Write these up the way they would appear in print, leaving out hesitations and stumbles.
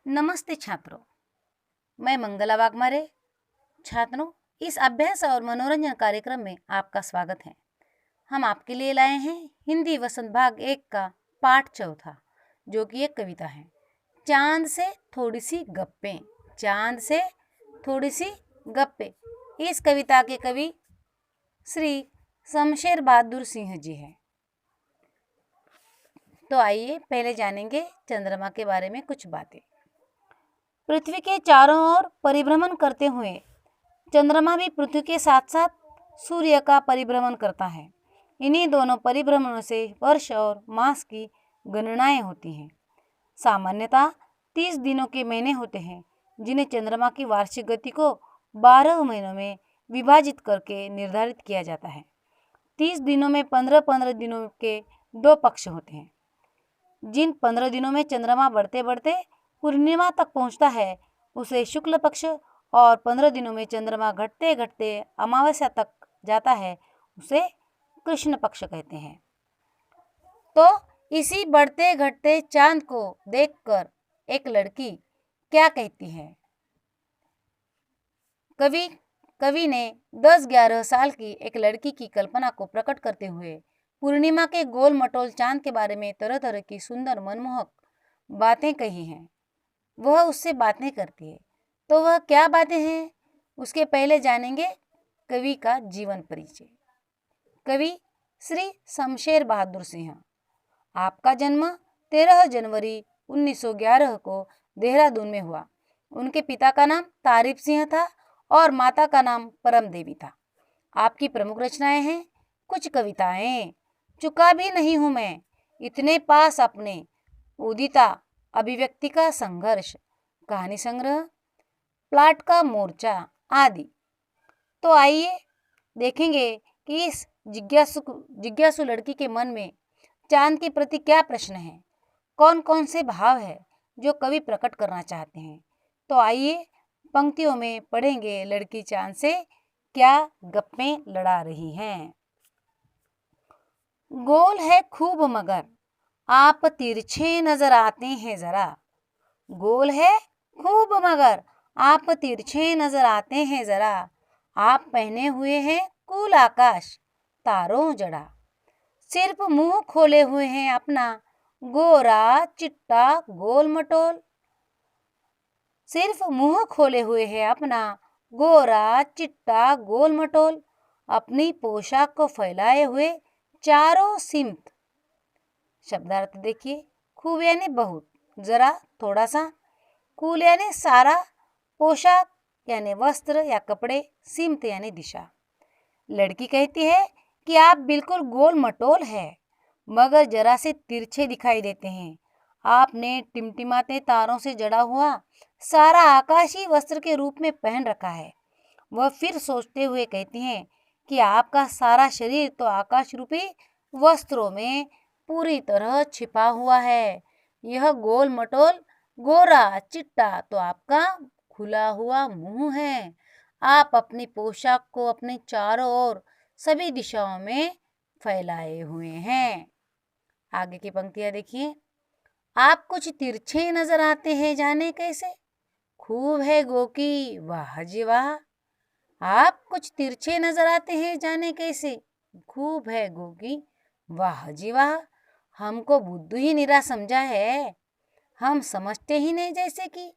नमस्ते छात्रों, मैं मंगला वाघमारे। छात्रों, इस अभ्यास और मनोरंजन कार्यक्रम में आपका स्वागत है। हम आपके लिए लाए हैं हिंदी वसंत भाग 1 का पाठ चौथा, जो कि एक कविता है। चांद से थोड़ी सी गप्पें। चांद से थोड़ी सी गप्पें। इस कविता के कवि श्री शमशेर बहादुर सिंह जी हैं। तो आइए पहले जानेंगे चंद्रमा के बारे में कुछ बातें। पृथ्वी के चारों ओर परिभ्रमण करते हुए चंद्रमा भी पृथ्वी के साथ साथ सूर्य का परिभ्रमण करता है। इन्हीं दोनों परिभ्रमणों से वर्ष और मास की गणनाएं होती हैं। सामान्यतः 30 दिनों के महीने होते हैं, जिन्हें चंद्रमा की वार्षिक गति को 12 महीनों में विभाजित करके निर्धारित किया जाता है। 30 दिनों में 15-15 दिनों के 2 पक्ष होते हैं। जिन 15 दिनों में चंद्रमा बढ़ते बढ़ते पूर्णिमा तक पहुंचता है, उसे शुक्ल पक्ष, और 15 दिनों में चंद्रमा घटते घटते अमावस्या तक जाता है, उसे कृष्ण पक्ष कहते हैं। तो इसी बढ़ते घटते चांद को देखकर एक लड़की क्या कहती है? कवि ने 10-11 साल की एक लड़की की कल्पना को प्रकट करते हुए पूर्णिमा के गोल मटोल चांद के बारे में तरह तरह की सुंदर मनमोहक बातें कही हैं। वह उससे बातें करती है, तो वह क्या बातें हैं, उसके पहले जानेंगे कवि का जीवन परिचय। कवि श्री शमशेर बहादुर सिंह। आपका जन्म 13 जनवरी 1911 को देहरादून में हुआ। उनके पिता का नाम तारिफ सिंह था और माता का नाम परम देवी था। आपकी प्रमुख रचनाएं हैं कुछ कविताएं। चुका भी नहीं हूं मैं, इतने पास अपने, उदिता, अभिव्यक्ति का संघर्ष, कहानी संग्रह, प्लाट का मोर्चा आदि। तो आइए देखेंगे कि इस जिज्ञासु लड़की के मन में चांद के प्रति क्या प्रश्न है, कौन कौन से भाव है जो कवि प्रकट करना चाहते हैं। तो आइए पंक्तियों में पढ़ेंगे लड़की चांद से क्या गप्पें लड़ा रही हैं। गोल है खूब मगर आप तिरछे नजर आते हैं जरा। गोल है खूब मगर आप तिरछे नजर आते हैं जरा। आप पहने हुए हैं कुल आकाश तारों जड़ा। सिर्फ मुंह खोले हुए हैं अपना गोरा चिट्टा गोल मटोल। सिर्फ मुंह खोले हुए हैं अपना गोरा चिट्टा गोल मटोल। अपनी पोशाक को फैलाए हुए चारों सिमत। शब्दार्थ देखिए। खूब यानी बहुत, जरा थोड़ा सा, कुल यानी सारा, पोशाक यानी वस्त्र या कपड़े, सिमत यानी दिशा। लड़की कहती है कि आप बिल्कुल गोल मटोल है, मगर जरा से तिरछे दिखाई देते हैं। आपने टिमटिमाते तारों से जड़ा हुआ सारा आकाशी वस्त्र के रूप में पहन रखा है। वह फिर सोचते हुए कहती हैं कि आपका सारा शरीर तो आकाश रूपी वस्त्रों में पूरी तरह छिपा हुआ है। यह गोल मटोल गोरा चिट्टा तो आपका खुला हुआ मुंह है। आप अपनी पोशाक को अपने चारों ओर सभी दिशाओं में फैलाए हुए हैं। आगे की पंक्तियां देखिए। आप कुछ तिरछे नजर आते हैं, जाने कैसे। खूब है गोकी वाह जी वाह। आप कुछ तिरछे नजर आते हैं, जाने कैसे। खूब है गोकी वाह जी वाह। हमको बुद्धू ही निरा समझा है। हम समझते ही नहीं जैसे कि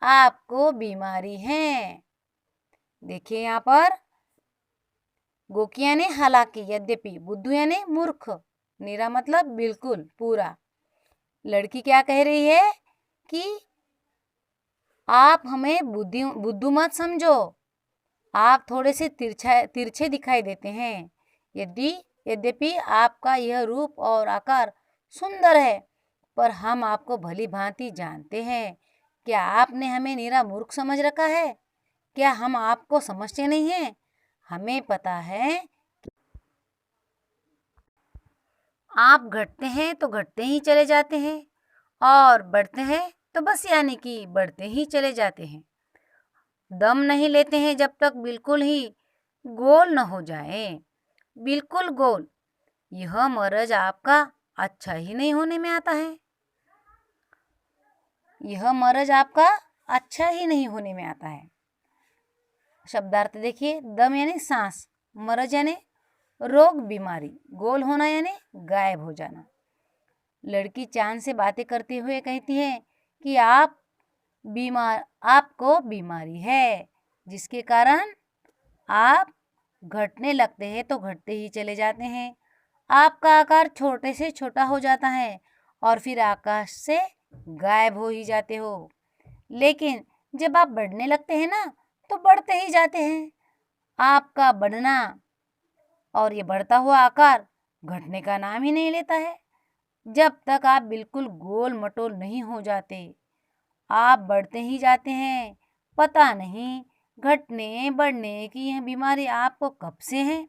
आपको बीमारी है। देखिए यहाँ पर गोकी यानी हालांकि, यद्यपि, बुद्धू यानी मूर्ख, निरा मतलब बिल्कुल पूरा। लड़की क्या कह रही है कि आप हमें बुद्धू मत समझो। आप थोड़े से तिरछे दिखाई देते हैं। यद्यपि आपका यह रूप और आकार सुंदर है, पर हम आपको भली भांति जानते हैं। क्या आपने हमें निरा मूर्ख समझ रखा है? क्या हम आपको समझते नहीं हैं? हमें पता है कि आप घटते हैं तो घटते ही चले जाते हैं, और बढ़ते हैं तो बस यानी कि बढ़ते ही चले जाते हैं। दम नहीं लेते हैं जब तक बिल्कुल ही गोल न हो जाए। बिल्कुल गोल, यह मरज आपका अच्छा ही नहीं होने में आता है। यह मरज आपका अच्छा ही नहीं होने में आता है। शब्दार्थ देखिए, दम यानी सांस, मरज यानी रोग बीमारी, गोल होना यानी गायब हो जाना। लड़की चांद से बातें करते हुए कहती है कि आपको बीमारी है, जिसके कारण आप घटने लगते हैं तो घटते ही चले जाते हैं। आपका आकार छोटे से छोटा हो जाता है और फिर आकाश से गायब हो ही जाते हो। लेकिन जब आप बढ़ने लगते हैं ना, तो बढ़ते ही जाते हैं। आपका बढ़ना और ये बढ़ता हुआ आकार घटने का नाम ही नहीं लेता है, जब तक आप बिल्कुल गोल मटोल नहीं हो जाते। आप बढ़ते ही जाते हैं। पता नहीं घटने बढ़ने की यह बीमारी आपको कब से है।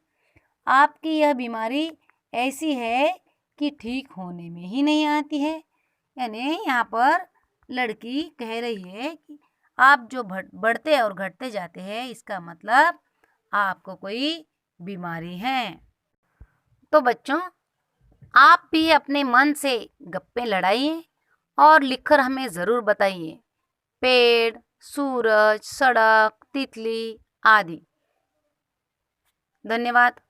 आपकी यह बीमारी ऐसी है कि ठीक होने में ही नहीं आती है। यानी यहाँ पर लड़की कह रही है कि आप जो बढ़ते और घटते जाते हैं, इसका मतलब आपको कोई बीमारी है। तो बच्चों, आप भी अपने मन से गप्पे लड़ाइए और लिखकर हमें ज़रूर बताइए। पेड़, सूरज, सड़क, तितली आदि। धन्यवाद।